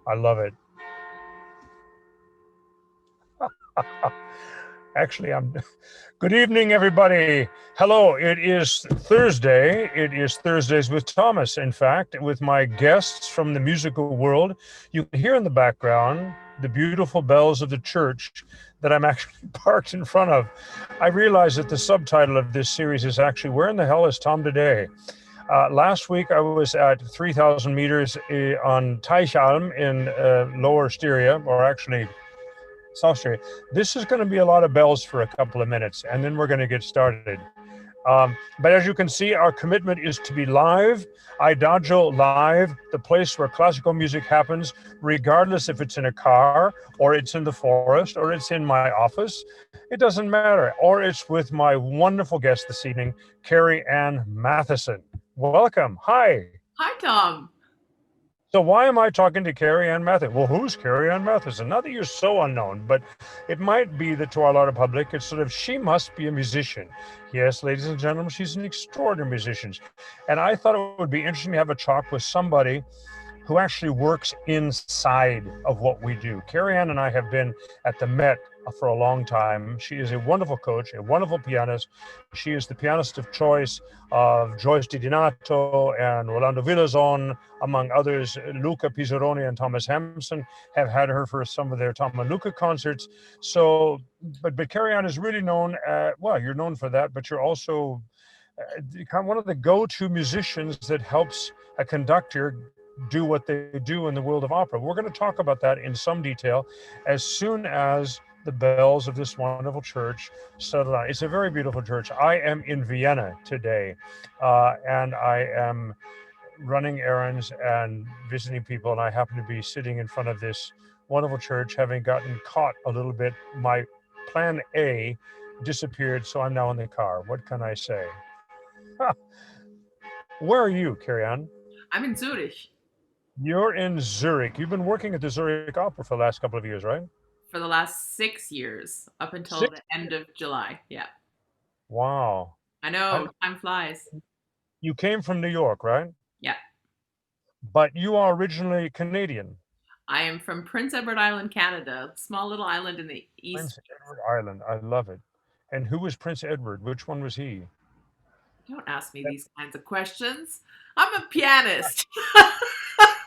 I love it. Actually, I'm. Good evening, everybody. Hello. It is Thursday. It is Thursdays with Thomas. In fact, with my guests from the musical world, you can hear in the background the beautiful bells of the church that I'm actually parked in front of. I realize that the subtitle of this series is actually "Where in the Hell is Tom Today?" Last week, I was at 3,000 meters on Teichalm in Lower Styria, or actually South Styria. This is going to be a lot of bells for a couple of minutes, and then we're going to get started. But as you can see, our commitment is to be live, IDAGIO live, the place where classical music happens, regardless if it's in a car, or it's in the forest, or it's in my office. It doesn't matter. Or it's with my wonderful guest this evening, Carrie-Ann Matheson. Welcome. Hi. Hi, Tom. So why am I talking to Carrie-Ann Matheson? Well, who's Carrie-Ann Matheson? Not that you're so unknown, but it might be that to our lot of public, it's sort of, she must be a musician. Yes, ladies and gentlemen, she's an extraordinary musician. And I thought it would be interesting to have a talk with somebody who actually works inside of what we do. Carrie-Ann and I have been at the Met for a long time. She is a wonderful coach, a wonderful pianist. She is the pianist of choice of Joyce DiDonato and Rolando Villazon, among others. Luca Pizzaroni and Thomas Hampson have had her for some of their Tom and Luca concerts. So, but Carrie-Ann is really known. Well, you're known for that, but you're also one of the go-to musicians that helps a conductor do what they do in the world of opera. We're going to talk about that in some detail as soon as the bells of this wonderful church settle down. It's a very beautiful church. I am in Vienna today, and I am running errands and visiting people, and I happen to be sitting in front of this wonderful church, having gotten caught a little bit. My plan A disappeared, so I'm now in the car. What can I say? Where are you, Carrie-Ann? I'm in Zurich You're in Zurich. You've been working at the Zurich Opera for the last couple of years, right? for the last 6 years, up until Six. the end of July. Yeah. Wow. I I, know, time flies. you came from New York, right? Yeah. But you are originally Canadian. I am from Prince Edward Island, Canada, small little island in the Prince east. Edward Island. I love it. And who was Prince Edward? Which one was he? Don't ask me these kinds of questions. I'm a pianist.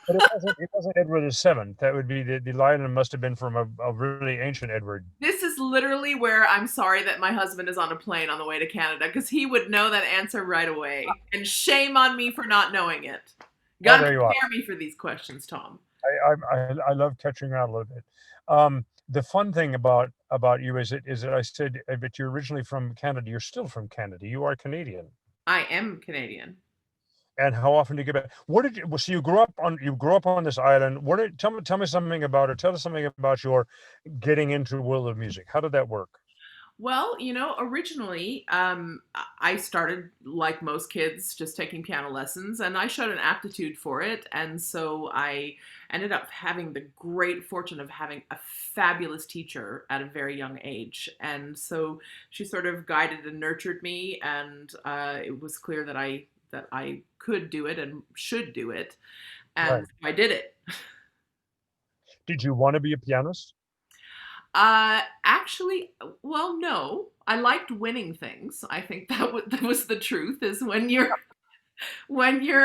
But it wasn't Edward the Seventh. That would be the island must have been from a really ancient Edward. This is literally where I'm sorry that my husband is on a plane on the way to Canada because he would know that answer right away. And shame on me for not knowing it. Well, Gotta there you are. prepare me for these questions, Tom. I love catching around a little bit. The fun thing about you is that I said, but you're originally from Canada. You're still from Canada. You are Canadian. I am Canadian. And how often do you get back? What did you? Well, so you grew up on this island. What did tell me something about, or tell us something about your getting into the world of music. How did that work? Well, originally, I started like most kids, just taking piano lessons, and I showed an aptitude for it. And so I ended up having the great fortune of having a fabulous teacher at a very young age. And so she sort of guided and nurtured me, and it was clear that I could do it and should do it, Right. and I did it. Did you want to be a pianist? Actually, well, no. I liked winning things. I think that was the truth. Is when you're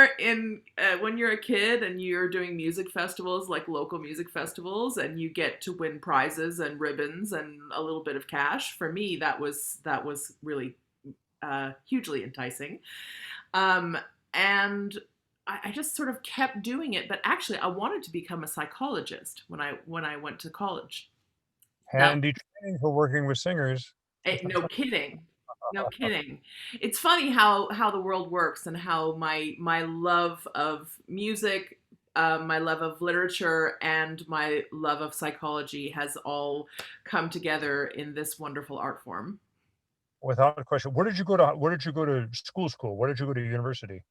a kid and you're doing music festivals, like local music festivals, and you get to win prizes and ribbons and a little bit of cash. For me, that was really hugely enticing. Um, and I just sort of kept doing it. But actually, I wanted to become a psychologist when I went to college. That Handy training for working with singers. No kidding. No kidding. It's funny how the world works and how my love of music, my love of literature, and my love of psychology has all come together in this wonderful art form. Without a question. Where did you go to school? Where did you go to university?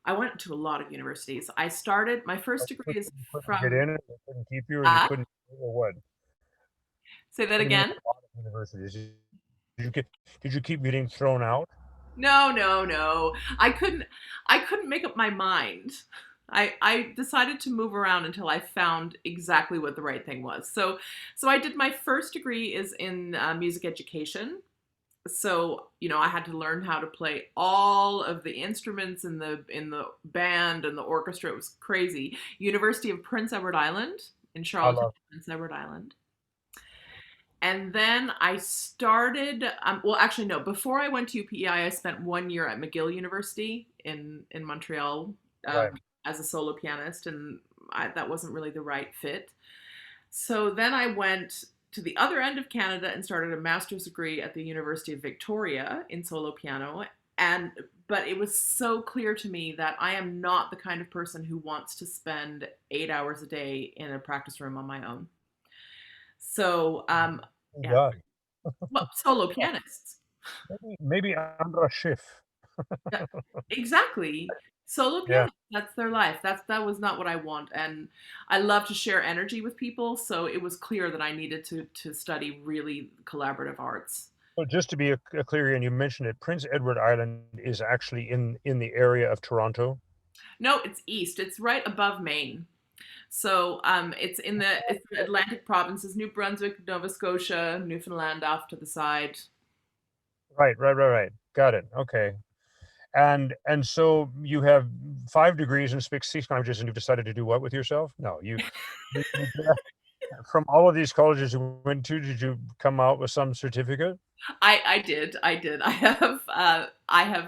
I went to a lot of universities. I started my first You degree couldn't, is you couldn't get from in, or they couldn't keep you, or you uh couldn't, or what? say that What do you mean again. a lot of universities? Did you keep getting thrown out? No, no, no. I couldn't make up my mind. I decided to move around until I found exactly what the right thing was. So I did my first degree is in music education. So I had to learn how to play all of the instruments in the band and the orchestra. It was crazy. University of Prince Edward Island in I Charlottetown, love. Prince Edward Island. And then I started. Well, actually, no. Before I went to UPEI, I spent 1 year at McGill University in Montreal Right. as a solo pianist, and that wasn't really the right fit. So then I went to the other end of Canada and started a master's degree at the University of Victoria in solo piano. And but it was so clear to me that I am not the kind of person who wants to spend 8 hours a day in a practice room on my own. So Thank yeah, God. well, solo pianists. Maybe Andra Schiff. Yeah, exactly. Solo Yeah. pianists. That's their life. That was not what I want, and I love to share energy with people. So it was clear that I needed to study really collaborative arts. So just to be clear, and you mentioned it, Prince Edward Island is actually in the area of Toronto. No, it's east. It's right above Maine. So it's the Atlantic provinces: New Brunswick, Nova Scotia, Newfoundland off to the side. Right, right, right, right. Got it. Okay. And so you have 5 degrees in speech languages, and you've decided to do what with yourself? No, you from all of these colleges you went to, did you come out with some certificate? I did. I have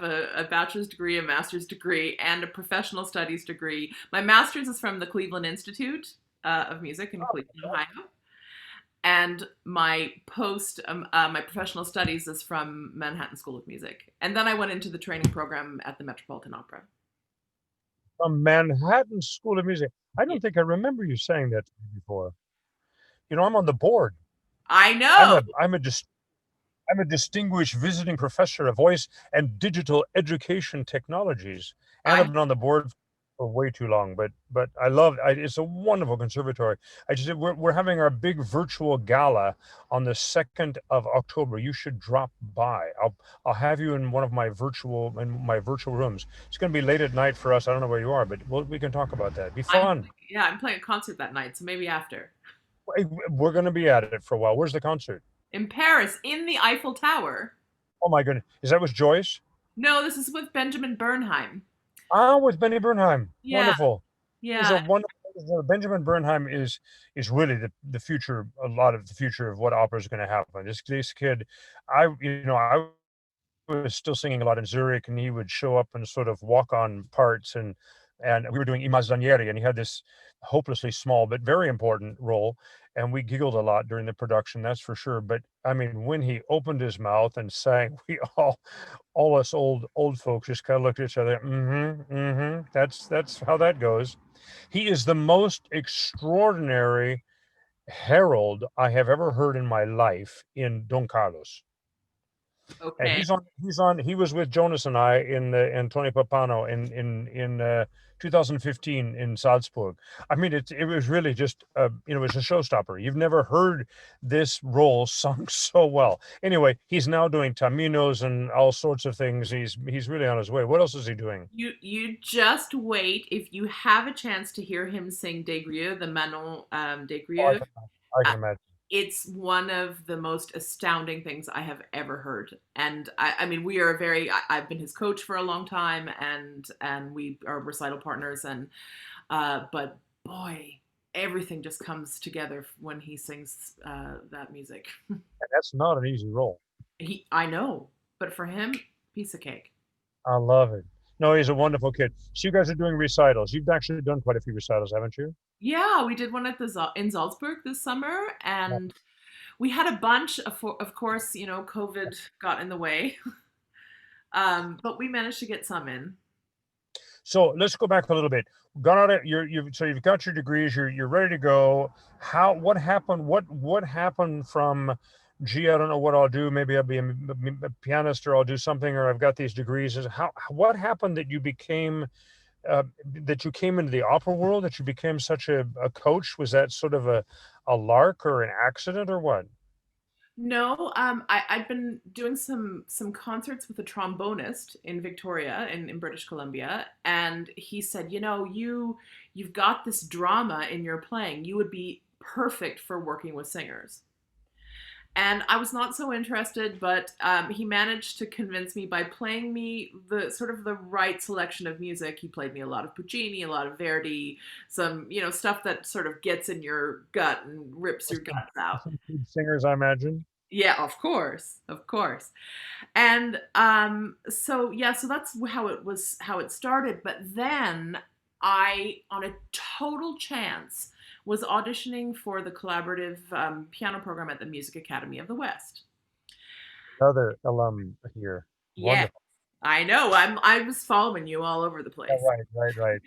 a bachelor's degree, a master's degree, and a professional studies degree. My master's is from the Cleveland Institute of Music in Cleveland, Ohio, and my professional studies is from Manhattan School of Music. And then I went into the training program at the Metropolitan Opera. From Manhattan School of Music. I Yeah. don't think I remember you saying that to me before. I'm on the board. I I'm know. a I'm a dis I'm a distinguished visiting professor of voice and digital education technologies, and I've I been on the board for way too long. But I love it's a wonderful conservatory. We're having our big virtual gala on the 2nd of October. You should drop by. I'll have you in one of my virtual rooms. It's going to be late at night for us. I don't know where you are, but we can talk about that. Be I'm fun. yeah, I'm playing a concert that night, so maybe after. Hey, we're going to be at it for a while. Where's the concert? In Paris, in the Eiffel Tower. Oh my goodness, is that with Joyce? No, this is with Benjamin Bernheim. Ah, with Benny Bernheim. Yeah, Wonderful. He's a yeah. wonderful. Benjamin Bernheim is really the future. A lot of the future of what opera is going to happen. This kid, I was still singing a lot in Zurich, and he would show up and sort of walk on parts, and we were doing I Mazzanieri, and he had this hopelessly small but very important role, and we giggled a lot during the production, that's for sure. But I mean, when he opened his mouth and sang, we all us old folks just kind of looked at each other. Mm-hmm, mm-hmm. That's how that goes. He is the most extraordinary herald I have ever heard in my life in Don Carlos. And Okay. he was with Jonas and I in Tony Papano in 2015 in Salzburg. I mean, it was really just it was a showstopper. You've never heard this role sung so well. Anyway, he's now doing Taminos and all sorts of things. He's really on his way. What else is he doing? You just wait. If you have a chance to hear him sing Des Grieux, the Manon Des Oh, Grieux, I uh, can imagine. it's one of the most astounding things I have ever heard. And I mean, we are I've been his coach for a long time, and we are recital partners. And but boy, everything just comes together when he sings that music. And that's not an easy role. I know, but for him, piece of cake. I love it. No, he's a wonderful kid. So you guys are doing recitals. You've actually done quite a few recitals, haven't you? Yeah, we did one at in Salzburg this summer, Yeah. and we had a bunch. Of course, COVID got in the way, but we managed to get some in. So let's go back a little bit. Got out of so you've got your degrees. You're ready to go. What happened? What happened from? Gee, I don't know what I'll do. Maybe I'll be a pianist, or I'll do something, or I've got these degrees. What happened that you became that you came into the opera world? That you became such a coach? Was that sort of a lark or an accident or what? No, I'd been doing some concerts with a trombonist in Victoria in British Columbia, and he said, you know, you've got this drama in your playing. You would be perfect for working with singers. And I was not so interested, but he managed to convince me by playing me the sort of the right selection of music. He played me a lot of Puccini, a lot of Verdi, some stuff that sort of gets in your gut and rips your guts out. Some good singers, I imagine. Yeah, of course, of course. And so yeah, so that's how it started. But then I, on a total chance, was auditioning for the collaborative piano program at the Music Academy of the West. Another alum here. Yeah, Wonderful. I know. I was following you all over the Yeah, place. right, right,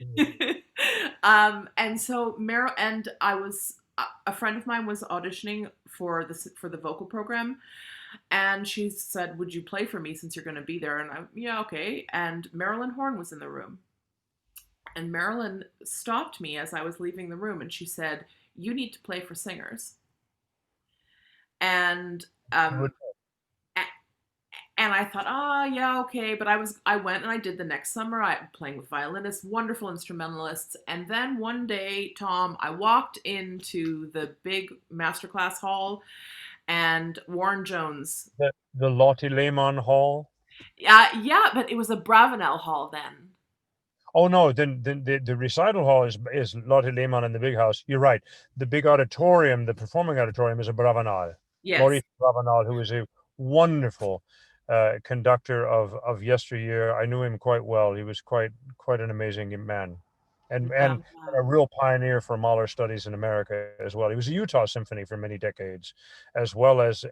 right. And so Meryl and I was a friend of mine was auditioning for the vocal program, and she said, "Would you play for me since you're going to be there?" And I, yeah, okay. And Marilyn Horn was in the room, and Marilyn stopped me as I was leaving the room, and she said, "You need to play for singers." And Good. um, and I thought, oh yeah, okay. But I went and I did the next summer. I playing with violinists, wonderful instrumentalists. And then one day, Tom, I walked into the big masterclass hall, and Warren Jones. The Lotte Lehmann Hall. Yeah, but it was a Bravenel hall then. Oh no, then the recital hall is Lotte Lehmann in the big house. You're right. The big auditorium, the performing auditorium, is a Bravenel. Yes. Maurice Bravenel, who is a wonderful conductor of yesteryear. I knew him quite well. He was quite an amazing man, and Yeah. a real pioneer for Mahler studies in America as well. He was a Utah Symphony for many decades, as well as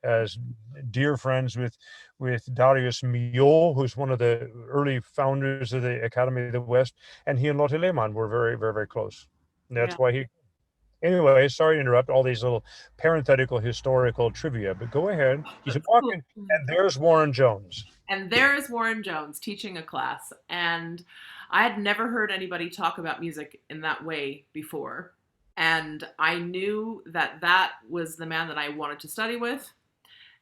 dear friends with Darius Milhaud, who's one of the early founders of the Academy of the West, and he and Lotte Lehmann were very, very, very close. And Yeah. that's why he. Anyway, sorry to interrupt all these little parenthetical historical trivia, but go ahead. He's That's cool. walking, and there's Warren Jones. And there is Warren Jones teaching a class. And I had never heard anybody talk about music in that way before. And I knew that that was the man that I wanted to study with,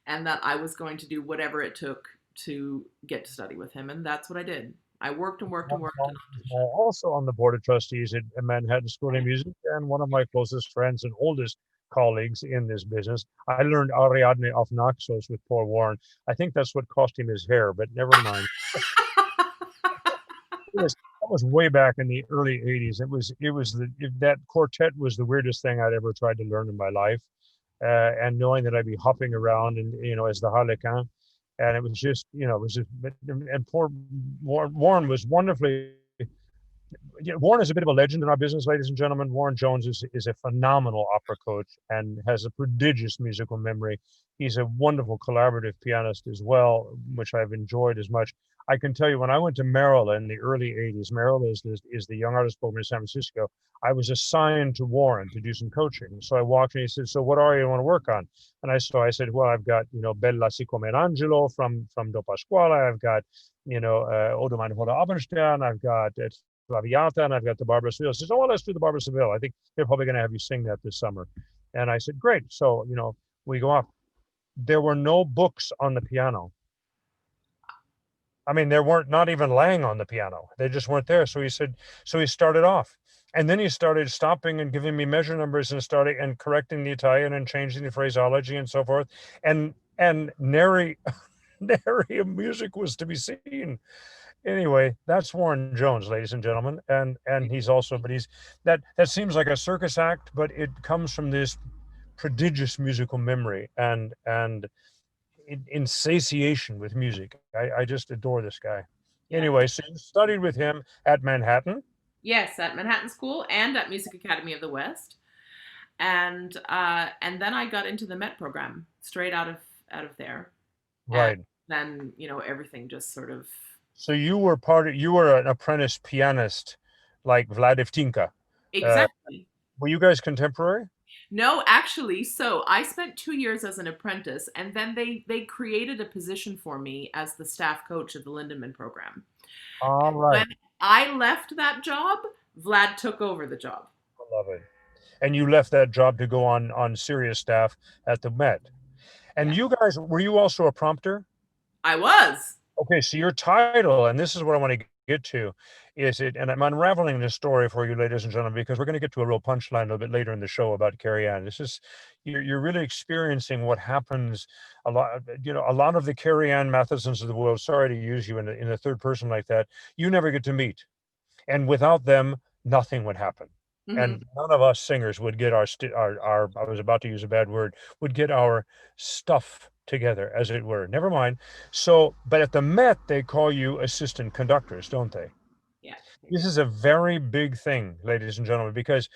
and that I was going to do whatever it took to get to study with him. And that's what I did. I worked and worked and Warren worked and Jones is also on the board of trustees at Manhattan School of Music, and one of my closest friends and oldest colleagues in this business. I learned Ariadne auf Naxos with poor Warren. I think that's what cost him his hair, but never mind. That was way back in the early '80s. That quartet was the weirdest thing I'd ever tried to learn in my life, and knowing that I'd be hopping around and as the harlequin, and it was just it was just and poor Warren was wonderfully. Warren is a bit of a legend in our business, ladies and gentlemen. Warren Jones is a phenomenal opera coach and has a prodigious musical memory. He's a wonderful collaborative pianist as well, which I've enjoyed as much. I can tell you when I went to Merrill in the early '80s, Merrill is the young artist program in San Francisco. I was assigned to Warren to do some coaching. So I walked in and he said, "So what are you want to work on?" And I said, "Well, I've got, Bella Siccome Angelo from Do Pasquale. I've got, Odo mein Bruder Abendstern. I've got Traviata, and I've got the Barbara Seville." She says, "Oh, well, let's do the Barbara Seville. I think they're probably going to have you sing that this summer." And I said, "Great." So, we go off. There were no books on the piano. I mean, there weren't not even Lang on the piano. They just weren't there. So he started off. And then he started stopping and giving me measure numbers and starting and correcting the Italian and changing the phraseology and so forth. And nary nary music was to be seen. Anyway, that's Warren Jones, ladies and gentlemen, and he's also, but he's that seems like a circus act, but it comes from this prodigious musical memory and insatiation with music. I just adore this guy. Yeah. Anyway, so you studied with him at Manhattan, Yes, at Manhattan School and at Music Academy of the West. And then I got into the Met program straight out of there. And right? then, everything just sort of. So you were an apprentice pianist, like Vlad Ivtinka. Uh, Exactly. were you guys contemporary? No, actually, so I spent 2 years as an apprentice, and then they created a position for me as the staff coach of the Lindemann program. All right, When I left that job, Vlad took over the job. I love it. And you left that job to go on serious staff at the Met. Yeah. And you guys, were you also a prompter? I was. Okay, so your title, and this is what I want to get to, is it, and I'm unraveling this story for you, ladies and gentlemen, because we're going to get to a real punchline a little bit later in the show about Carrie-Ann. This is, you're really experiencing what happens a lot, a lot of the Carrie-Ann Mathesons of the world, sorry to use you in the third person like that, you never get to meet. And without them, nothing would happen. Hmm. And none of us singers would get our I was about to use a bad word, would get our stuff together, as it were. Never mind. So, but at the Met, they call you assistant conductors, don't they? Yeah. This is a very big thing, ladies and gentlemen, because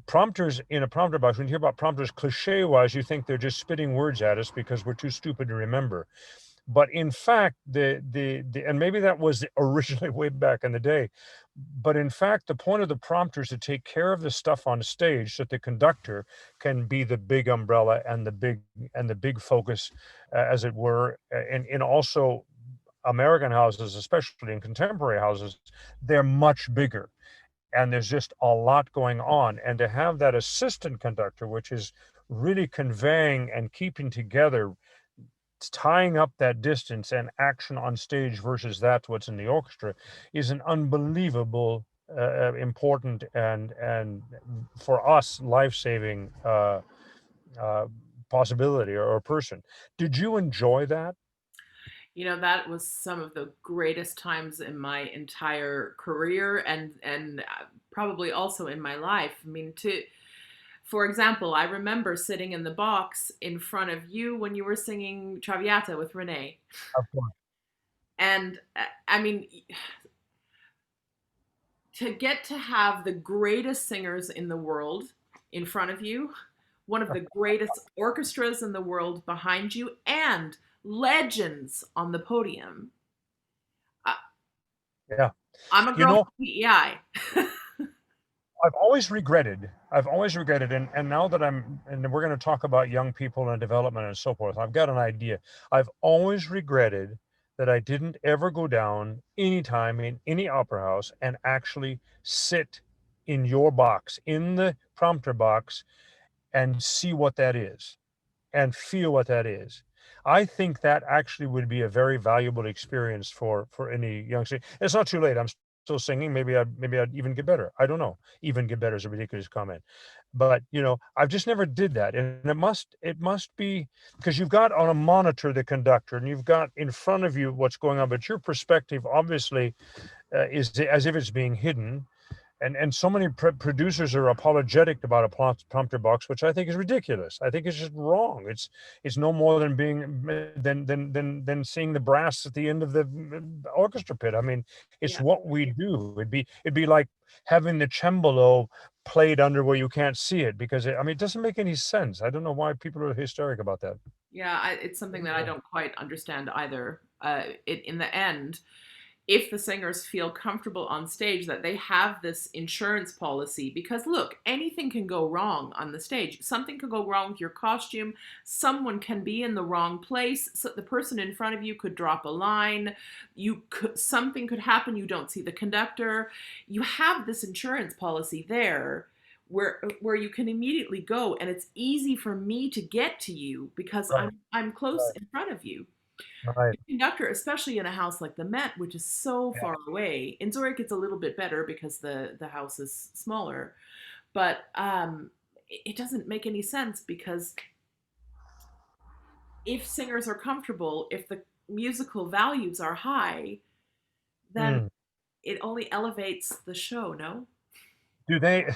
prompters in a prompter box, when you hear about prompters cliche wise, you think they're just spitting words at us because we're too stupid to remember. But in fact, the and maybe that was originally way back in the day, but in fact, the point of the prompter is to take care of the stuff on stage so that the conductor can be the big umbrella and the big focus, as it were. And also American houses, especially in contemporary houses, they're much bigger and there's just a lot going on. And to have that assistant conductor, which is really conveying and keeping together, tying up that distance and action on stage versus that's what's in the orchestra, is an unbelievable important and for us life-saving uh, possibility or person. Did you enjoy that? That was some of the greatest times in my entire career, and probably also in my life. I mean, to for example, I remember sitting in the box in front of you when you were singing Traviata with Renee. Of course. And I mean, to get to have the greatest singers in the world in front of you, one of the greatest orchestras in the world behind you, and legends on the podium. Uh, Yeah. I'm a You girl know, from PEI. I've always regretted, and now that and we're going to talk about young people and development and so forth, I've got an idea. I've always regretted that I didn't ever go down anytime in any opera house and actually sit in your box, in the prompter box, and see what that is and feel what that is. I think that actually would be a very valuable experience for any young singer. It's not too late. I'm still singing. Maybe I'd even get better. I don't know. Even get better is a ridiculous comment, but I've just never did that, and it must be because you've got on a monitor the conductor, and you've got in front of you what's going on, but your perspective obviously is as if it's being hidden, and so many producers are apologetic about a prompter box, which I think is ridiculous. I think it's just wrong. It's no more than being than seeing the brass at the end of the orchestra pit. I mean, it's Yeah. what we do. It'd be like having the cembalo played under where you can't see it because I mean it doesn't make any sense. I don't know why people are hysteric about that. Yeah, it's something that I don't quite understand either. In the end, if the singers feel comfortable on stage, that they have this insurance policy, because look, anything can go wrong on the stage. Something could go wrong with your costume. Someone can be in the wrong place. So the person in front of you could drop a line. Something could happen. You don't see the conductor. You have this insurance policy there where you can immediately go, and it's easy for me to get to you because Right, I'm close right, in front of you. right. The conductor, especially in a house like the Met, which is so Yeah. far away. In Zurich, it's a little bit better because the house is smaller, but it doesn't make any sense because if singers are comfortable, if the musical values are high, then Hmm. it only elevates the show. No? Do they?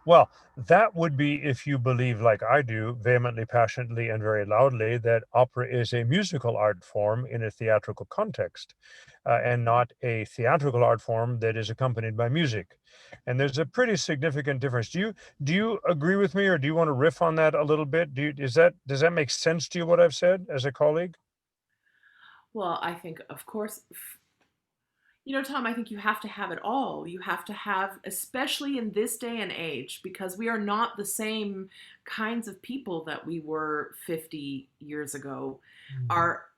Well, that would be if you believe, like I do, vehemently, passionately, and very loudly, that opera is a musical art form in a theatrical context, and not a theatrical art form that is accompanied by music. And there's a pretty significant difference. Do you agree with me, or do you want to riff on that a little bit? Does that make sense to you what I've said as a colleague? Well, I think, of course, Tom, I think you have to have it all. You have to have, especially in this day and age, because we are not the same kinds of people that we were 50 years ago.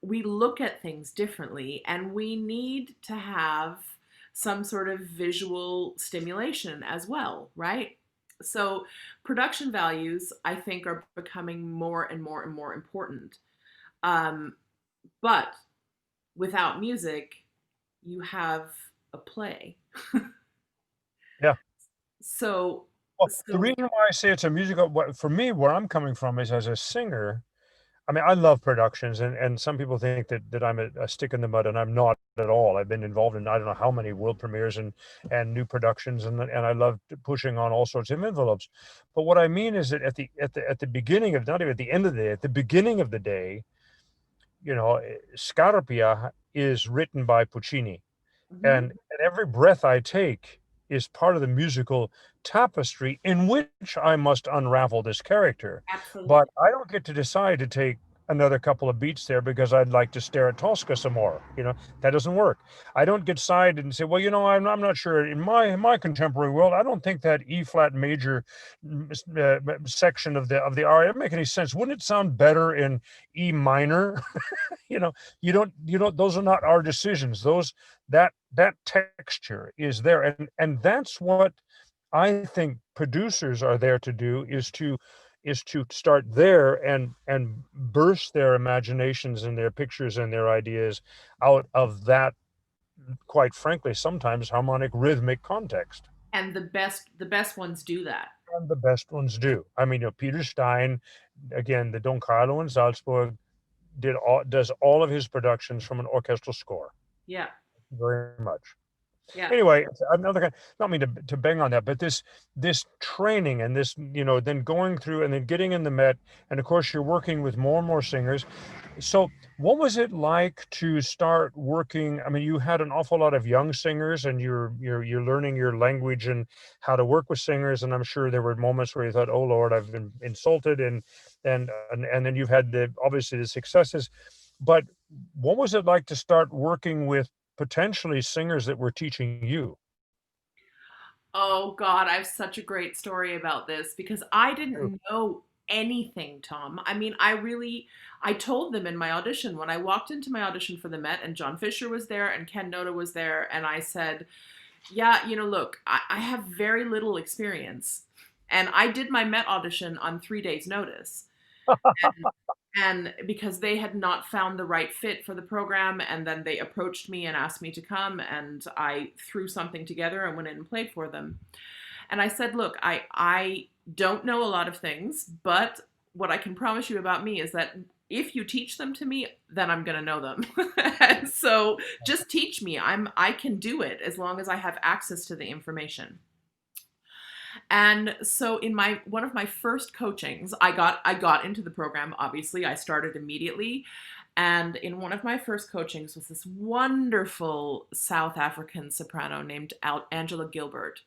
We look at things differently, and we need to have some sort of visual stimulation as well, right? So production values, I think, are becoming more and more and more important. Um, but without music, you have a play. Yeah. So, Well, the so reason why I say it's a musical, for me, where I'm coming from is as a singer. I mean, I love productions, and some people think that I'm a stick in the mud, and I'm not at all. I've been involved in I don't know how many world premieres and new productions, and I love pushing on all sorts of envelopes. But what I mean is that at the beginning of, not even at the end of the day, at the beginning of the day, Scarpia is written by Puccini, mhm, and every breath I take is part of the musical tapestry in which I must unravel this character. But absolutely. I don't get to decide to take another couple of beats there because I'd like to stare at Tosca some more. That doesn't work. I don't get side and say, well, I'm not sure. In my contemporary world, I don't think that E flat major section of the aria doesn't make any sense. Wouldn't it sound better in E minor? you know you don't those are not our decisions. That texture is there, and that's what I think producers are there to do, is to start there and burst their imaginations and their pictures and their ideas out of that, quite frankly, sometimes harmonic rhythmic context. And the best ones do that. And the best ones do. I mean, Peter Stein, again, the Don Carlo in Salzburg, does all of his productions from an orchestral score. Yeah, Very much. yeah. Anyway, it's another kind, not mean to bang on that, but this training and this, then going through and then getting in the Met, and of course you're working with more and more singers. So what was it like to start working? I mean, you had an awful lot of young singers, and you're learning your language and how to work with singers, and I'm sure there were moments where you thought, "Oh Lord, I've been insulted," and then you've had obviously the successes. But what was it like to start working with potentially singers that were teaching you? Oh God, I have such a great story about this because I True. didn't know anything, Tom. I mean, I told them in my audition when I walked into my audition for the Met, and John Fisher was there and Ken Noda was there, and I said, yeah, look, I have very little experience. And I did my Met audition on 3 days' notice. And because they had not found the right fit for the program, and then they approached me and asked me to come, and I threw something together and went in and played for them. And I said, look, I don't know a lot of things, but what I can promise you about me is that if you teach them to me, then I'm going to know them. And so just teach me. I can do it as long as I have access to the information. And so in my one of my first coachings, I got into the program. Obviously, I started immediately. And in one of my first coachings was this wonderful South African soprano named Angela Gilbert.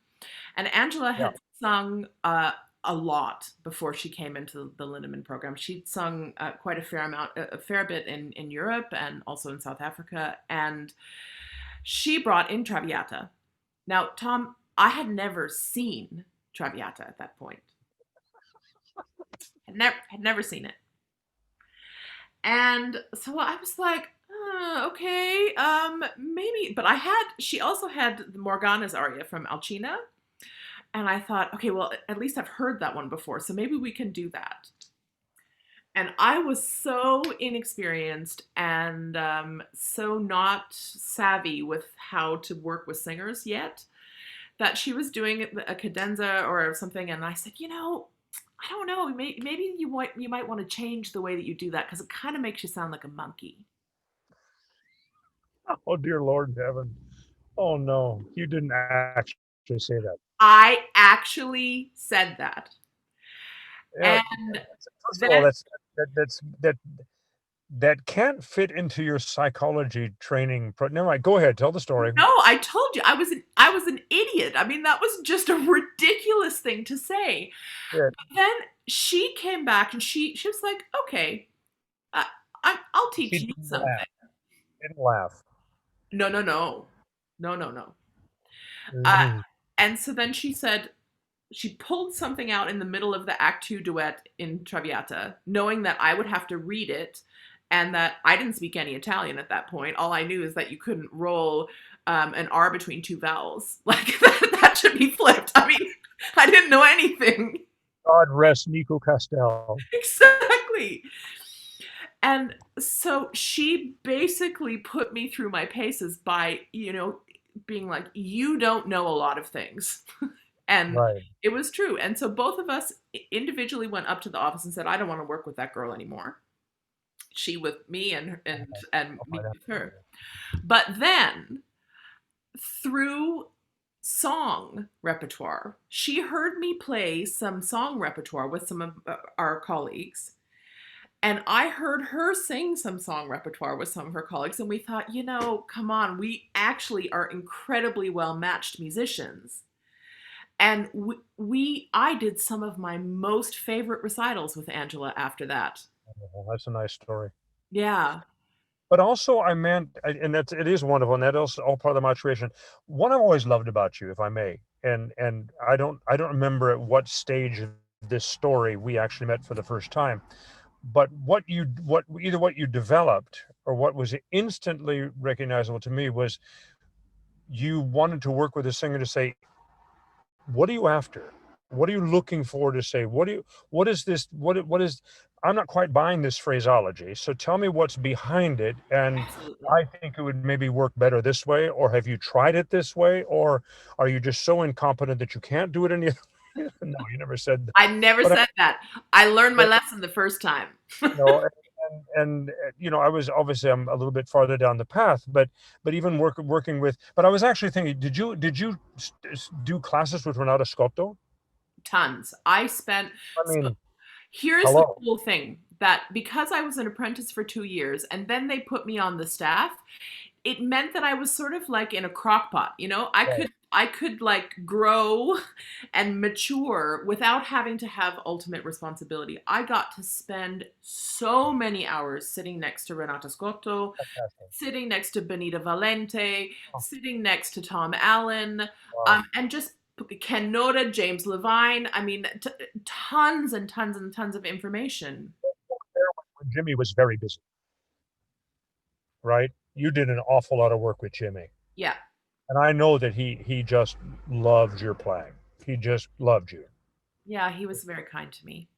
And Angela Yeah. had sung a lot before she came into the Lindemann program. She'd sung quite a fair bit in Europe and also in South Africa. And she brought in Traviata. Now, Tom, I had never seen Traviata at that point. Had never seen it. And so I was like, okay, maybe. But she also had the Morgana's aria from Alcina. And I thought, okay, well, at least I've heard that one before, so maybe we can do that. And I was so inexperienced and so not savvy with how to work with singers yet that she was doing a cadenza or something, and I said, I don't know, maybe you might want to change the way that you do that because it kind of makes you sound like a monkey. Oh dear Lord in heaven. Oh no, you didn't actually say that. I actually said that, Yeah. and First of all, then that can't fit into your psychology training. Never mind. Go ahead. Tell the story. no, I told you I was an idiot. I mean, that was just a ridiculous thing to say. Yeah. Then she came back and she was like, okay, uh, I'll She teach you didn't something. laugh. Didn't laugh. No, no, no, no, no, no. Uh, Mhm. and so then she pulled something out in the middle of the Act Two duet in Traviata, knowing that I would have to read it, and that I didn't speak any Italian at that point. All I knew is that you couldn't roll an R between two vowels. Like that should be flipped. I mean, I didn't know anything. God rest Nico Castell. Exactly. And so she basically put me through my paces by, being like, you don't know a lot of things. And Right. it was true. And so both of us individually went up to the office and said, I don't want to work with that girl anymore. She with me and I'll me find out. with her. But then through song repertoire, she heard me play some song repertoire with some of our colleagues. And I heard her sing some song repertoire with some of her colleagues, and we thought, come on, we actually are incredibly well matched musicians. And I did some of my most favorite recitals with Angela after that. Well, that's a nice story. Yeah. But also, and it is wonderful, and that is all part of the maturation. What I've always loved about you, if I may, and I don't remember at what stage of this story we actually met for the first time, but either what you developed or what was instantly recognizable to me was you wanted to work with a singer to say, what are you after? What are you looking for to say? What is this? What is, I'm not quite buying this phraseology. So tell me what's behind it. And Absolutely. I think it would maybe work better this way, or have you tried it this way? Or are you just so incompetent that you can't do it any other way? No, you never said that. I never But said that. I learned my but, lesson the first time. no, I was obviously I'm a little bit farther down the path, but even working with, but I was actually thinking, did you do classes with Renato Scotto? Tons. I spent, I so mean, here's the hello. cool thing, that because I was an apprentice for 2 years and then they put me on the staff, it meant that I was sort of like in a crock pot. Right. I could like grow and mature without having to have ultimate responsibility. I got to spend so many hours sitting next to Renato Scotto, Fantastic. sitting next to Benita Valente, Oh, sitting next to Tom Allen, wow. and just Ken Noda, James Levine. I mean, tons and tons and tons of information. There when Jimmy was very busy, right? You did an awful lot of work with Jimmy. Yeah. And I know that he just loved your playing. He just loved you. Yeah, he was very kind to me.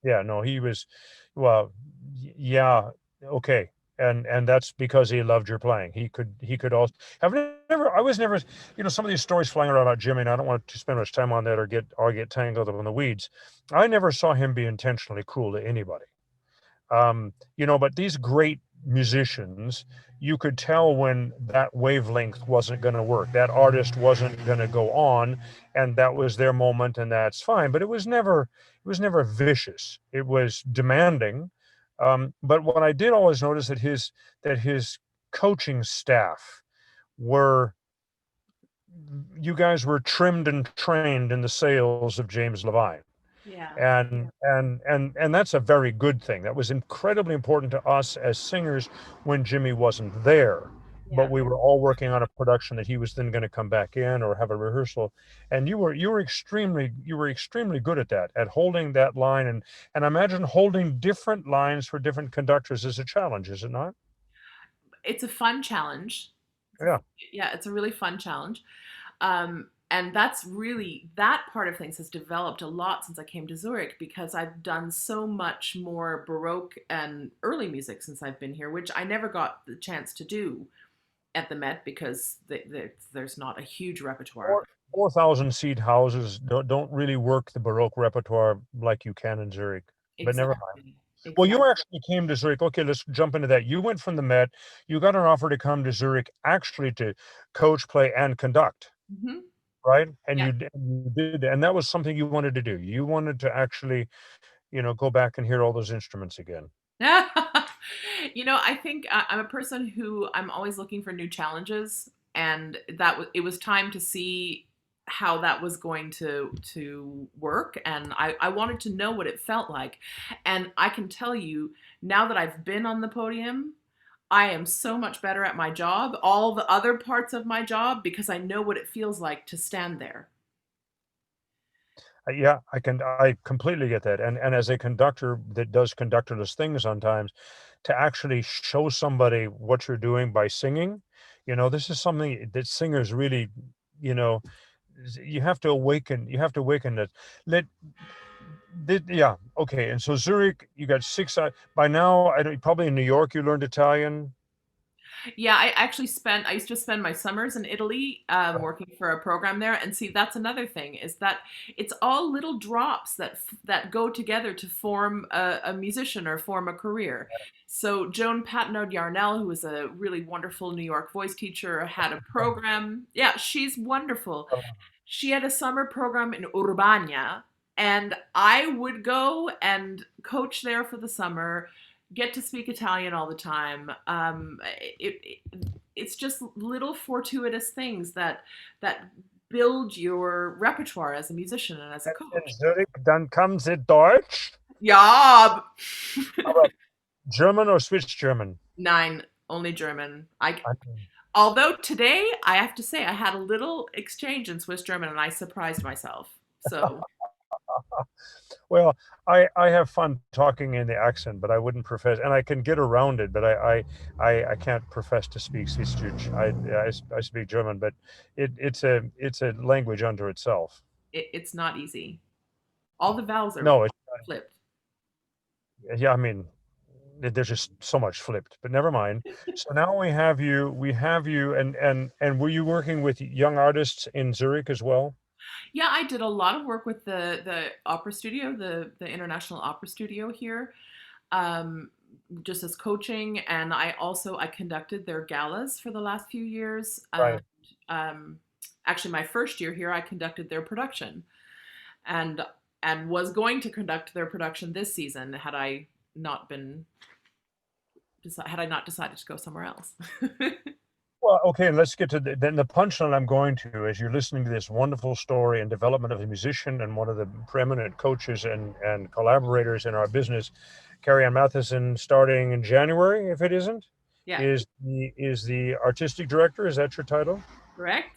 Yeah, no, he was, well, yeah, okay. And that's because he loved your playing. He could also have never I was never, some of these stories flying around about Jimmy, and I don't want to spend much time on that or get tangled up in the weeds. I never saw him be intentionally cruel to anybody. But these great musicians, you could tell when that wavelength wasn't going to work. That artist wasn't going to go on, and that was their moment, and that's fine. But it was never vicious. It was demanding. But what I did always notice that his coaching staff were you guys were trimmed and trained in the sales of James Levine. Yeah. And that's a very good thing. That was incredibly important to us as singers when Jimmy wasn't there. But Yeah. we were all working on a production that he was then going to come back in or have a rehearsal. And you were extremely good at that, at holding that line. And I imagine holding different lines for different conductors is a challenge, is it not? It's a fun challenge. Yeah. Yeah, it's a really fun challenge. And that's really, that part of things has developed a lot since I came to Zurich, because I've done so much more Baroque and early music since I've been here, which I never got the chance to do at the Met because there's not a huge repertoire. 4,000 seat houses don't really work the Baroque repertoire like you can in Zurich. But never mind. Exactly. Well, you Exactly. actually came to Zurich. Okay, let's jump into that. You went from the Met. You got an offer to come to Zurich actually to coach, play, and conduct, Hmm. right? And Yeah. you did, and that was something you wanted to do. You wanted to actually, go back and hear all those instruments again. I think I'm a person who I'm always looking for new challenges, and it was time to see how that was going to work, and I wanted to know what it felt like. And I can tell you now that I've been on the podium, I am so much better at my job, all the other parts of my job, because I know what it feels like to stand there. Yeah, I completely get that. And as a conductor that does conductorless things sometimes, to actually show somebody what you're doing by singing, This is something that singers really, you know, you have to awaken. You have to awaken that. Let yeah, okay. And so Zurich, you got six. By now, I don't, probably in New York, you learned Italian. Yeah, I used to spend my summers in Italy working for a program there. And see, that's another thing is that it's all little drops that go together to form a musician or form a career. So Joan Patnode Yarnell, who was a really wonderful New York voice teacher, had a program. Yeah, she's wonderful. She had a summer program in Urbania, and I would go and coach there for the summer, get to speak Italian all the time. It's just little fortuitous things that build your repertoire as a musician and as a In coach. Zurich, dann kam sie Deutsch. Yeah, Aber German or Swiss German? nine, only German. I I Although today I have to say I had a little exchange in Swiss German and I surprised myself. So Well, I have fun talking in the accent, but I wouldn't profess, and I can get around it, but I can't profess to speak Süddeutsch. I speak German, but it's a language unto itself. it's not easy. All the vowels are No, flipped. yeah, I mean, there's just so much flipped, but never mind. So now we have you, and were you working with young artists in Zurich as well? Yeah, I did a lot of work with the opera studio, the International Opera Studio here, um, just as coaching, and I conducted their galas for the last few years. Right. Um, Actually, my first year here, I conducted their production, and was going to conduct their production this season not been had I not decided to go somewhere else. Well, okay, let's get to then the punchline I'm going to is you're listening to this wonderful story and development of a musician and one of the preeminent coaches and collaborators in our business, Carrie-Ann Matheson, starting in January, if it isn't, Yeah, is the artistic director. Is that your title? correct.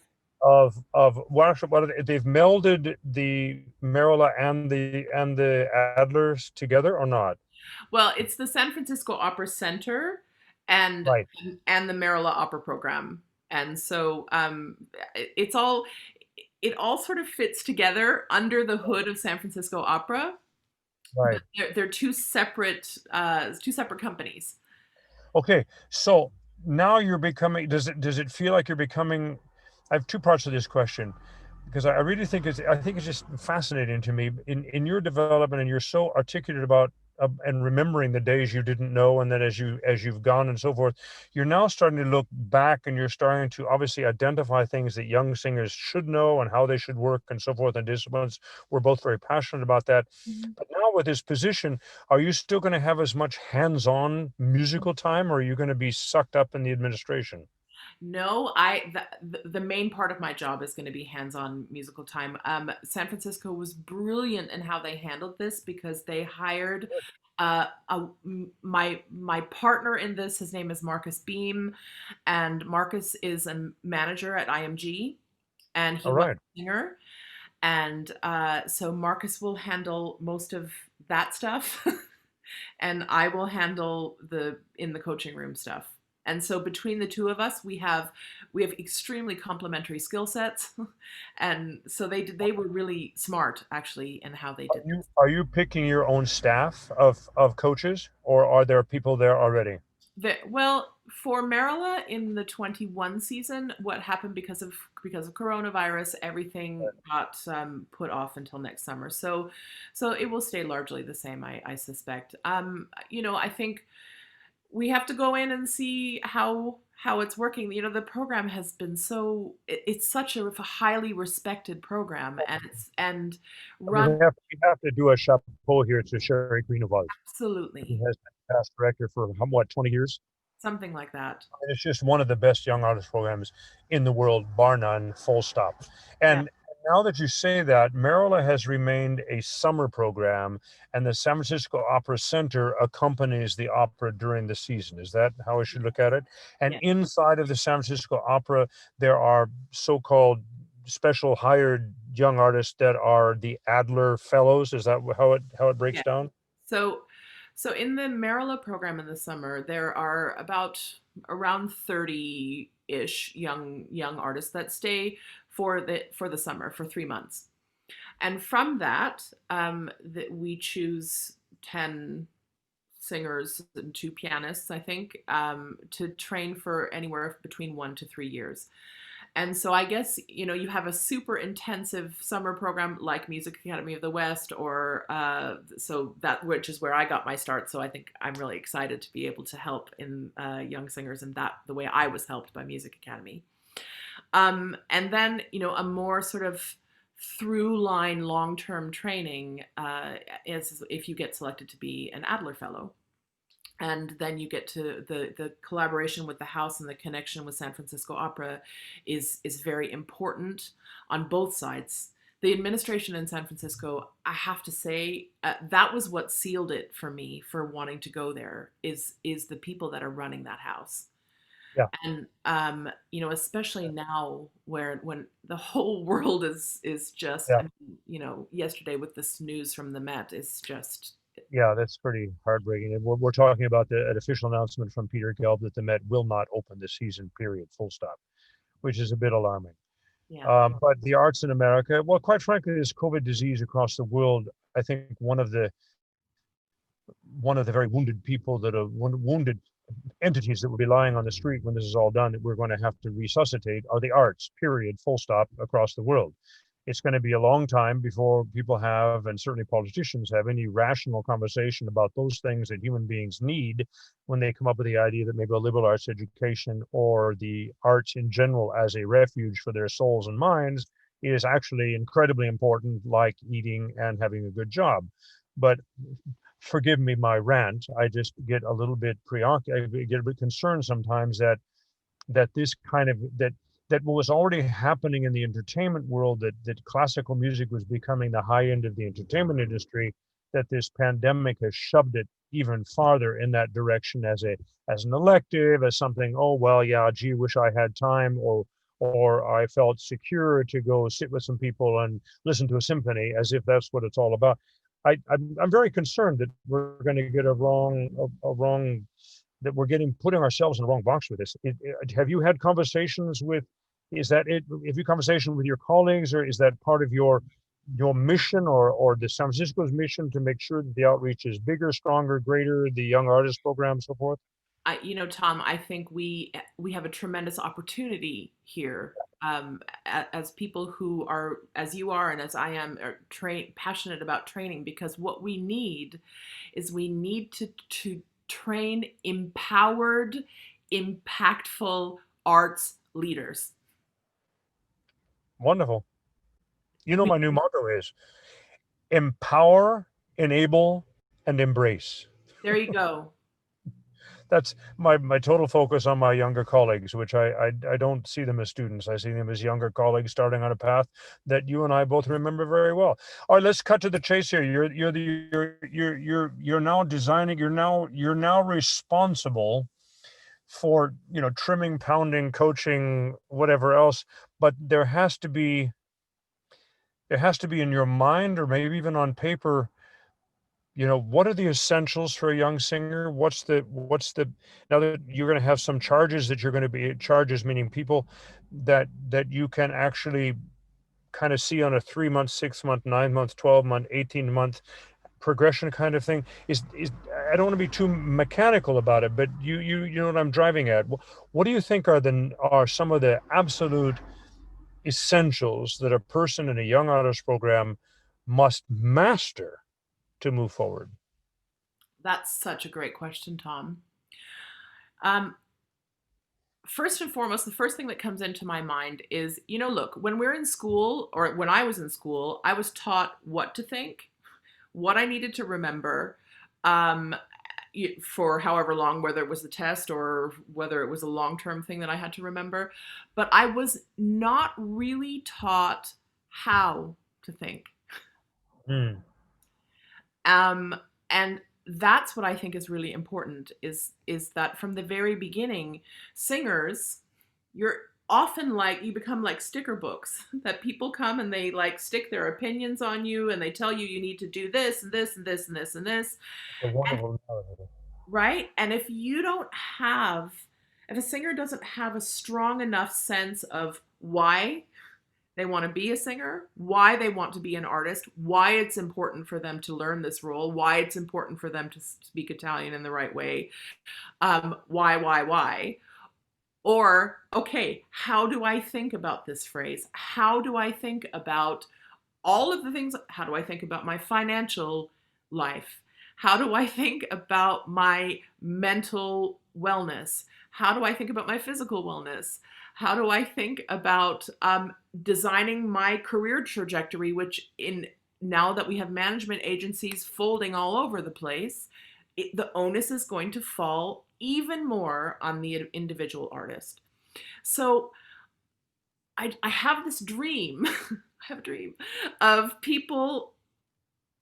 They've melded the Marola and the Adlers together or not? Well, it's the San Francisco Opera Center and Right, the Maryla Opera Program. And so it all sort of fits together under the hood of San Francisco Opera, but right. they're two separate companies. Okay, so now you're becoming. Does it feel like you're becoming? I have two parts of this question because I really think it's just fascinating to me in your development, and you're so articulate about and remembering the days you didn't know, and then as you've gone and so forth, you're now starting to look back, and you're starting to obviously identify things that young singers should know and how they should work and so forth and disciplines. We're both very passionate about that. Mhm. But now with this position, are you still going to have as much hands-on musical time, or are you going to be sucked up in the administration? No, the main part of my job is going to be hands-on musical time. San Francisco was brilliant in how they handled this because they hired my partner in this. His name is Marcus Beam, and Marcus is a manager at IMG, and he All was right. a singer. And so Marcus will handle most of that stuff, and I will handle the in the coaching room stuff. And so between the two of us, we have extremely complementary skill sets, and so they were really smart actually in how they Are did you this. are you picking your own staff of coaches, or are there people there already? Well, for Marilla in the 21 season, what happened because of coronavirus, everything got put off until next summer. So it will stay largely the same, I suspect. I think we have to go in and see how it's working. The program has been it's such a highly respected program, and I mean, run we have to do a chapeau here to Sherry Greenewald, who absolutely has been past director for what, 20 years? something like that. And it's just one of the best young artist programs in the world, bar none, full stop. Yeah. And now that you say that, Maryla has remained a summer program, and the San Francisco Opera Center accompanies the opera during the season. Is that how I should look at it? And Yeah. inside of the San Francisco Opera, there are so-called special hired young artists that are the Adler Fellows. Is that how it breaks Yeah. down? So, so in the Marilla program in the summer, there are about around 30 ish young artists that stay for the summer for 3 months. And from that, we choose 10 singers and two pianists, I think, to train for anywhere between 1 to 3 years. And so I guess, you have a super intensive summer program like Music Academy of the West, or so that, which is where I got my start. So I think I'm really excited to be able to help in young singers in that the way I was helped by Music Academy. And then, a more sort of through line long term training is if you get selected to be an Adler Fellow. And then you get to the collaboration with the house, and the connection with San Francisco Opera is very important on both sides. The administration in San Francisco, I have to say, that was what sealed it for me for wanting to go there, is the people that are running that house. Yeah. And especially now, when the whole world is just, Yeah. yesterday with this news from the Met is just. Yeah, that's pretty heartbreaking. And we're talking about an official announcement from Peter Gelb that the Met will not open this season, period, full stop, which is a bit alarming. Yeah. But the arts in America, well, quite frankly, this COVID disease across the world, I think one of the very wounded people that are wounded entities that will be lying on the street when this is all done that we're going to have to resuscitate are the arts, period, full stop, across the world. It's going to be a long time before people have, and certainly politicians have, any rational conversation about those things that human beings need when they come up with the idea that maybe a liberal arts education or the arts in general as a refuge for their souls and minds is actually incredibly important, like eating and having a good job. But forgive me my rant, I just get a little bit preoccupied, I get a bit concerned sometimes that this kind of that what was already happening in the entertainment world, that classical music was becoming the high end of the entertainment industry, that this pandemic has shoved it even farther in that direction as an elective, as something, oh well, yeah, gee, wish I had time, or I felt secure to go sit with some people and listen to a symphony, as if that's what it's all about. I'm very concerned that we're going to get a wrong that we're putting ourselves in the wrong box with this. Have you had conversations with? Is that it? Have you conversation with your colleagues, or is that part of your mission, or the San Francisco's mission to make sure that the outreach is bigger, stronger, greater, the young artist program, so forth? Tom, I think we have a tremendous opportunity here, as people who are, as you are and as I am, are passionate about training, because what we need is we need to train empowered, impactful arts leaders. Wonderful. We, My new motto is empower, enable, and embrace. there you go. That's my total focus on my younger colleagues, which I don't see them as students. I see them as younger colleagues starting on a path that you and I both remember very well. All right, let's cut to the chase here. You're now designing. You're now responsible for trimming, pounding, coaching, whatever else. But there has to be in your mind, or maybe even on paper, what are the essentials for a young singer? What's the now that you're going to have some charges, that you're going to be charges, meaning people that you can actually kind of see on a 3 month, 6 month, 9 month, 12 month, 18 month progression kind of thing, is I don't want to be too mechanical about it, but you know what I'm driving at. What do you think are some of the absolute essentials that a person in a young artist program must master to move forward? That's such a great question, Tom. Um, First and foremost, the first thing that comes into my mind is, look, when we're in school, or when I was in school, I was taught what to think, what I needed to remember, um, for however long, whether it was the test or whether it was a long-term thing that I had to remember. But I was not really taught how to think. Hmm. And that's what I think is really important, is that from the very beginning, singers, you're often like, you become like sticker books that people come and they like stick their opinions on you, and they tell you you need to do this and this and this and this and this. A And wonderful narrative. right? And if you don't have If a singer doesn't have a strong enough sense of why they want to be a singer, why they want to be an artist, why it's important for them to learn this role, why it's important for them to speak Italian in the right way, why, or, okay, how do I think about this phrase? How do I think about all of the things? How do I think about my financial life? How do I think about my mental wellness? How do I think about my physical wellness? How do I think about designing my career trajectory, which in now that we have management agencies folding all over the place, the onus is going to fall even more on the individual artist. So I have this dream, I have a dream of people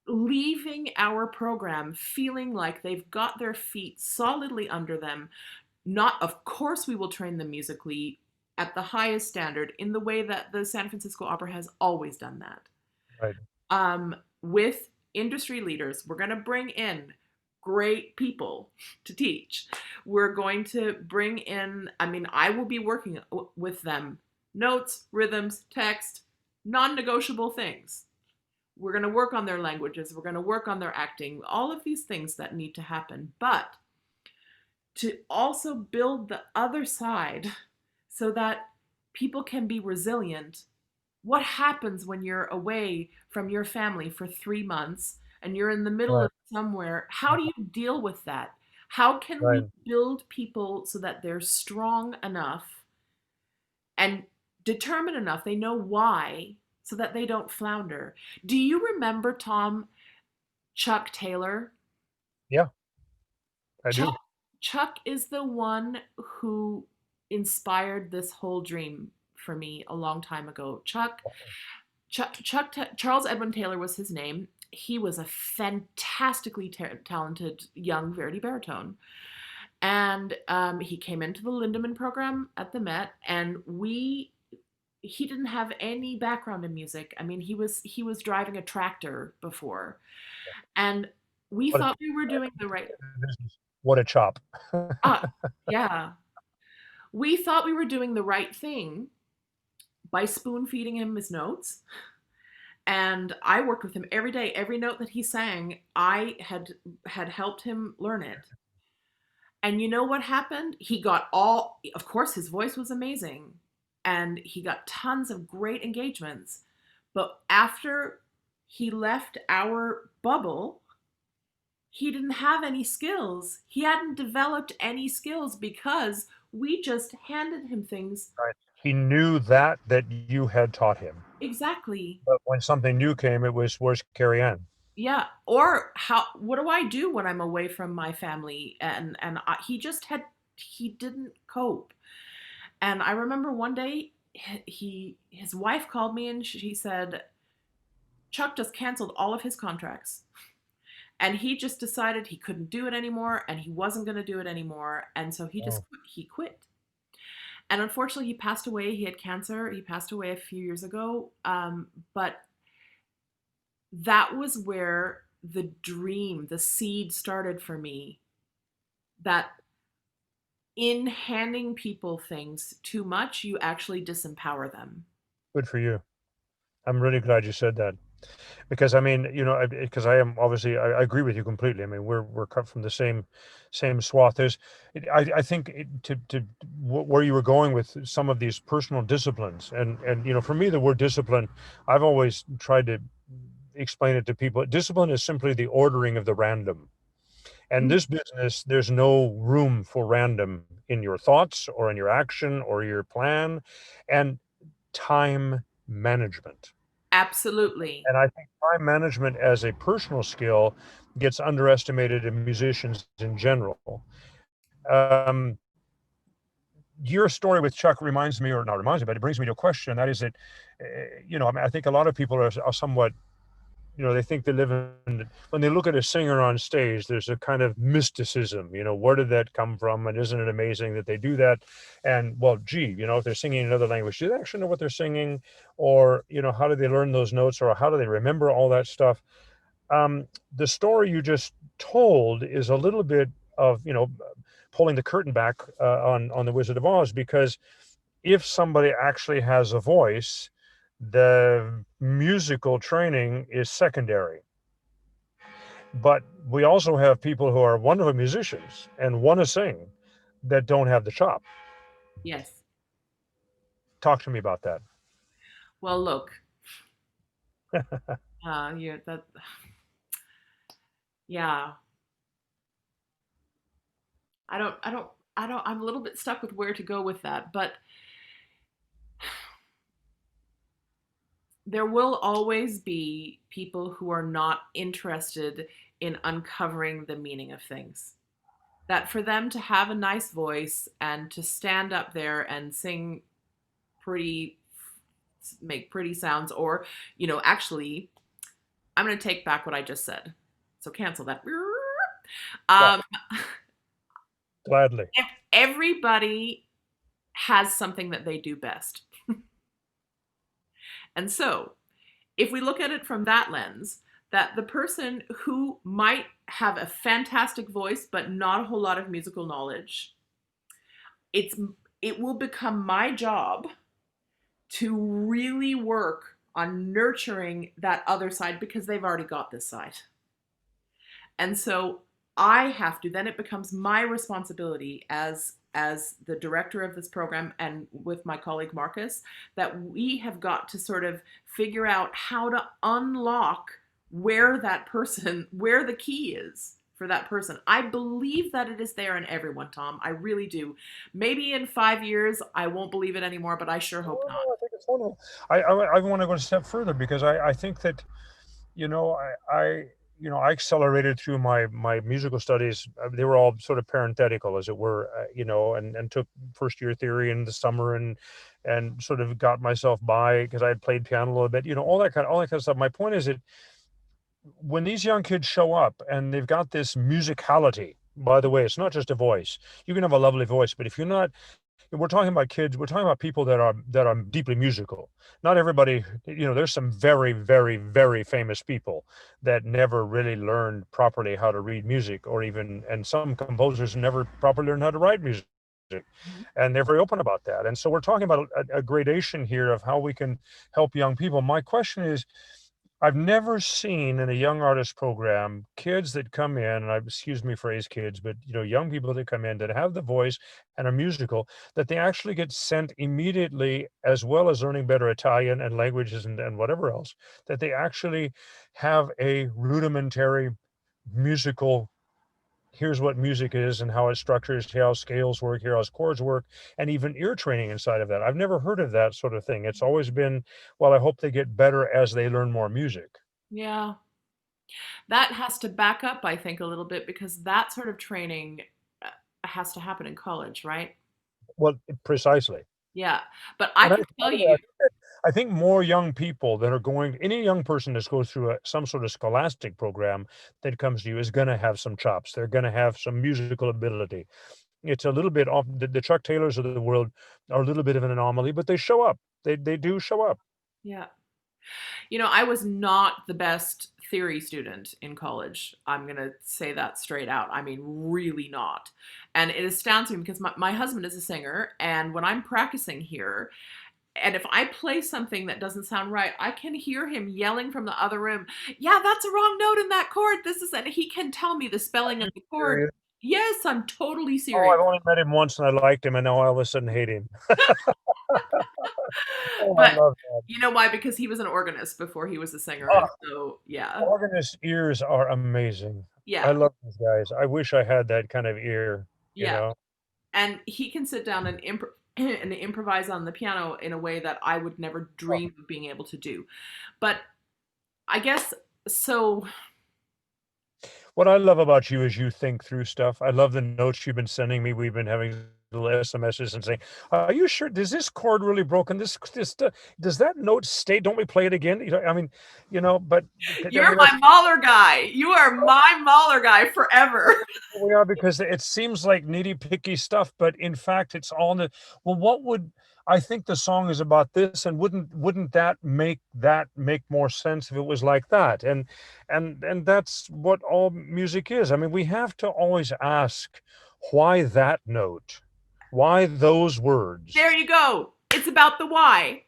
leaving our program feeling like they've got their feet solidly under them. Not, of course, we will train them musically at the highest standard in the way that the San Francisco Opera has always done that. Right. With industry leaders, we're going to bring in great people to teach. We're going to bring in, I mean, I will be working with them. Notes, rhythms, text, non-negotiable things. We're going to work on their languages. We're going to work on their acting, all of these things that need to happen. But to also build the other side so that people can be resilient. What happens when you're away from your family for 3 months and you're in the middle Right. of somewhere? How do you deal with that? How can we Right. build people so that they're strong enough and determined enough, they know why, so that they don't flounder? Do you remember, Tom, Chuck Taylor? Yeah, I Chuck do. Chuck is the one who inspired this whole dream for me a long time ago. Charles Edwin Taylor was his name. He was a fantastically talented young Verdi baritone. And he came into the Lindemann program at the Met, and he didn't have any background in music. I mean, he was driving a tractor before, and we What thought we were doing the right. what a chop. Ah, yeah, we thought we were doing the right thing by spoon feeding him his notes. And I worked with him every day. Every note that he sang, I had helped him learn it. And you know what happened? He got all, of course, his voice was amazing, and he got tons of great engagements. But after he left our bubble, he didn't have any skills. He hadn't developed any skills because we just handed him things. Right. He knew that you had taught him. Exactly. But when something new came, it was, where's Carrie-Ann? Yeah. Or what do I do when I'm away from my family? He didn't cope. And I remember one day his wife called me and she said, Chuck just canceled all of his contracts. And he just decided he couldn't do it anymore and he wasn't going to do it anymore. And so Oh, he quit. And unfortunately, he passed away. He had cancer. He passed away a few years ago. But that was where the dream, the seed started for me, that in handing people things too much, you actually disempower them. good for you. I'm really glad you said that. Because I mean, because I am obviously, I agree with you completely. I mean, we're cut from the same swath. I think where you were going with some of these personal disciplines, and for me, the word discipline, I've always tried to explain it to people. Discipline is simply the ordering of the random. And Mm, this business, there's no room for random in your thoughts or in your action or your plan, and time management. absolutely. And I think time management as a personal skill gets underestimated in musicians in general. Um, your story with Chuck reminds me, or not reminds me, but it brings me to a question. That is that, I mean, I think a lot of people are somewhat, they think they live in, when they look at a singer on stage, there's a kind of mysticism, where did that come from? And isn't it amazing that they do that? And well, gee, if they're singing in another language, do they actually know what they're singing? Or, how do they learn those notes? Or how do they remember all that stuff? The story you just told is a little bit of, pulling the curtain back on the Wizard of Oz, because if somebody actually has a voice, the musical training is secondary. But we also have people who are wonderful musicians and want to sing that don't have the chop. Yes. Talk to me about that. Well, look, yeah, that, yeah. I don't, I don't, I don't. I'm a little bit stuck with where to go with that, but there will always be people who are not interested in uncovering the meaning of things. That for them to have a nice voice and to stand up there and sing pretty, make pretty sounds, or, actually, I'm going to take back what I just said. So cancel that. Yeah, Um, gladly. everybody has something that they do best. And so, if we look at it from that lens, that the person who might have a fantastic voice but not a whole lot of musical knowledge, it's it will become my job to really work on nurturing that other side because they've already got this side. And so I have to, then it becomes my responsibility as the director of this program and with my colleague Marcus, that we have got to sort of figure out how to unlock where that person, where the key is for that person. I believe that it is there in everyone, Tom. I really do. Maybe in 5 years I won't believe it anymore, but I sure hope not. Oh, I think it's wonderful. I want to go a step further, because I think that, I accelerated through my musical studies. They were all sort of parenthetical, as it were, and took first year theory in the summer, and sort of got myself by because I had played piano a little bit, all that kind of stuff. My point is that when these young kids show up and they've got this musicality, by the way, it's not just a voice. You can have a lovely voice, but if you're not, we're talking about kids, we're talking about people that are deeply musical. Not everybody, there's some very, very, very famous people that never really learned properly how to read music, or even, and some composers never properly learned how to write music. Mhm. And they're very open about that. And so we're talking about a gradation here of how we can help young people. My question is, I've never seen in a young artist program kids that come in, and excuse me phrase kids, but young people that come in that have the voice and are musical, that they actually get sent immediately, as well as learning better Italian and languages and whatever else, that they actually have a rudimentary musical, here's what music is and how it's structured, how scales work, here how chords work, and even ear training inside of that. I've never heard of that sort of thing. It's always been, well, I hope they get better as they learn more music. Yeah. That has to back up, I think, a little bit because that sort of training has to happen in college, right? Well, precisely. Yeah. But I And I can tell you, I think more young people that are going, any young person that goes through some sort of scholastic program that comes to you is going to have some chops. They're going to have some musical ability. It's a little bit off. The Chuck Taylors of the world are a little bit of an anomaly, but they show up. They do show up. yeah. I was not the best theory student in college. I'm going to say that straight out. I mean, really not. And it astounds me because my husband is a singer. And when I'm practicing here, and if I play something that doesn't sound right, I can hear him yelling from the other room, yeah, that's a wrong note in that chord. This is, and he can tell me the spelling of the chord. Serious? Yes, I'm totally Oh, I've serious. only met him once and I liked him, and now I all of a sudden hate him. Oh, I But love that. you know why? Because he was an organist before he was a singer. And Ah, so, yeah, organist ears are amazing. I yeah, love these guys. I wish I had that kind of ear, you yeah. know? And he can sit down and and improvise on the piano in a way that I would never Oh, dream of being able to do. But I guess so. what I love about you is you think through stuff. I love the notes you've been sending me. We've been having little SMSs and saying, "Are you sure? Does this chord really broken? Does that note stay? Don't we play it again?" I mean, but I You're mean my that's Mahler guy. You are my Mahler guy forever. we are, because it seems like nitty picky stuff, but in fact, it's all in the. Well, what would I think the song is about this, and wouldn't that make more sense if it was like that? And that's what all music is. I mean, we have to always ask, why that note? Why those words? There you go. It's about the why.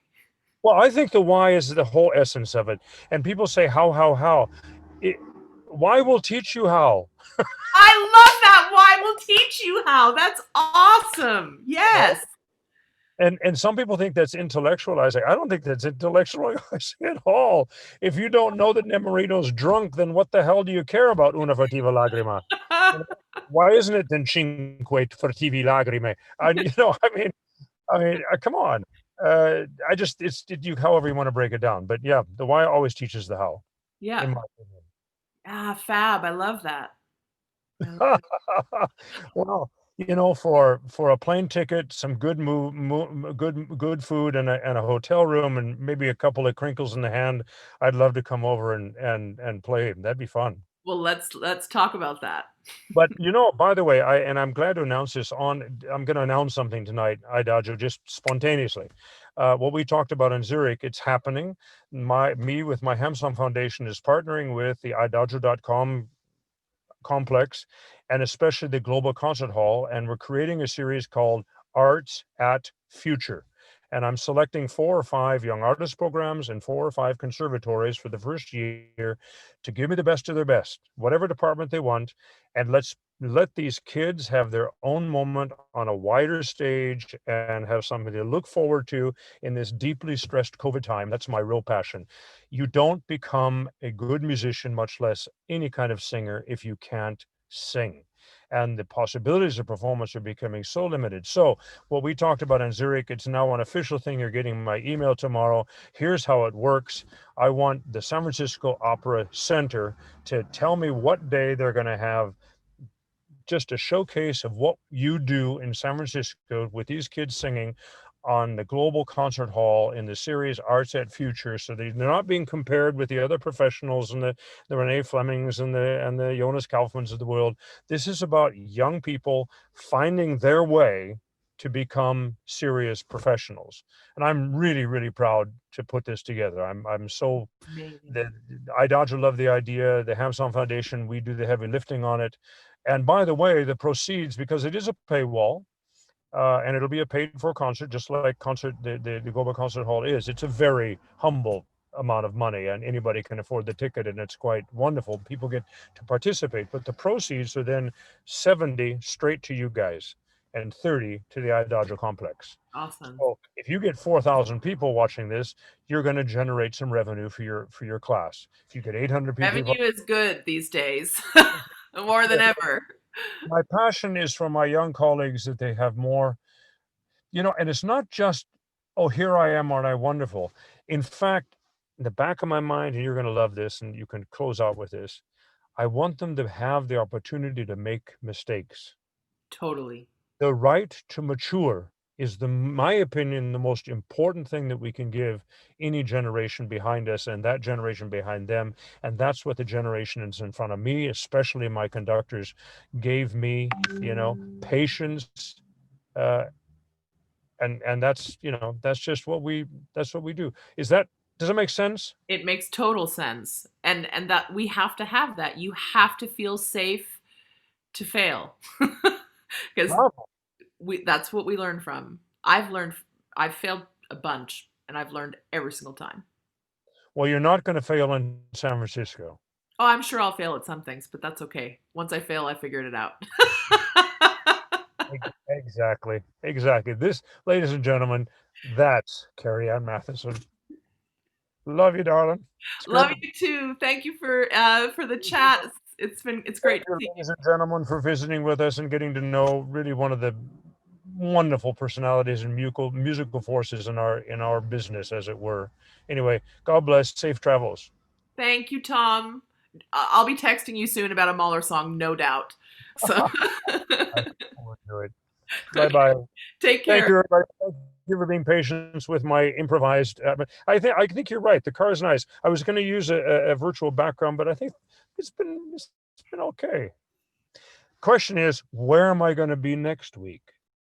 Well, I think the why is the whole essence of it. And people say, how? It, why will teach you how. I love that. Why will teach you how. That's awesome. Right? Yes. And some people think that's intellectualizing. I don't think that's intellectualizing at all. If you don't know that Nemorino's drunk, then what the hell do you care about Una Furtiva Lagrima? You know, why isn't it then Cinque Furtivi Lagrime? Come on. It's you, however you want to break it down. But yeah, the why always teaches the how, Yeah. in my opinion. Fab. I love that. Well, for a plane ticket, some good food, and a hotel room, and maybe a couple of crinkles in the hand, I'd love to come over and play. That'd be fun. Well, let's talk about that. But by the way, I'm glad to announce this. I'm going to announce something tonight, Idagio, just spontaneously. What we talked about in Zurich, it's happening. Me with my Hampson Foundation is partnering with the idagio.com complex, and especially the Global Concert Hall. And we're creating a series called Arts at Future. And I'm selecting 4 or 5 young artist programs and 4 or 5 conservatories for the first year to give me the best of their best, whatever department they want. And let's let these kids have their own moment on a wider stage and have something to look forward to in this deeply stressed COVID time. That's my real passion. You don't become a good musician, much less any kind of singer, if you can't sing. And the possibilities of performance are becoming so limited. So what we talked about in Zurich, it's now an official thing. You're getting my email tomorrow. Here's how it works. I want the San Francisco Opera Center to tell me what day they're going to have just a showcase of what you do in San Francisco with these kids singing on the Global Concert Hall in the series Arts at Future. So they're not being compared with the other professionals and the Renee Flemings and the Jonas Kaufmans of the world. This is about young people finding their way to become serious professionals. And I'm really, really proud to put this together. I'm so Amazing. the Idagio love the idea. The Hampson Foundation, we do the heavy lifting on it. And by the way, the proceeds, because it is a paywall, and it'll be a paid for concert, just like the Global Concert Hall is. It's a very humble amount of money, and anybody can afford the ticket, and it's quite wonderful. People get to participate, but the proceeds are then 70 straight to you guys and 30 to the Idagio complex. Awesome. So if you get 4,000 people watching this, you're going to generate some revenue for your class. If you get 800 people, Revenue is good these days, more than ever. my passion is for my young colleagues that they have more, and it's not just, oh, here I am, aren't I wonderful? In fact, in the back of my mind, and you're going to love this, and you can close out with this, I want them to have the opportunity to make mistakes. Totally. The right to mature is, my opinion, the most important thing that we can give any generation behind us and that generation behind them. And that's what the generation that's in front of me, especially my conductors, gave me, patience. Uh, and that's just that's what we do. Does it make sense? It makes total sense. And that we have to have that. You have to feel safe to fail. Because Bravo. that's what we learn from. I've failed a bunch, and I've learned every single time. Well, you're not going to fail in San Francisco. Oh, I'm sure I'll fail at some things, but that's okay. Once I fail, I figured it out. Exactly. This, ladies and gentlemen, that's Carrie-Ann Matheson. Love you, darling. It's Love great. you too. Thank you for the chat. It's great Thank to you, see you. ladies and gentlemen, for visiting with us and getting to know really one of the wonderful personalities and musical forces in our business, as it were. Anyway, God bless. Safe travels. Thank you, Tom. I'll be texting you soon about a Mahler song, no doubt. So I look forward to it. Bye bye. take Thank care. you, everybody. Thank you for being patient with my improvised. I think you're right. The car is nice. I was going to use a virtual background, but I think it's been okay. Question is, where am I going to be next week?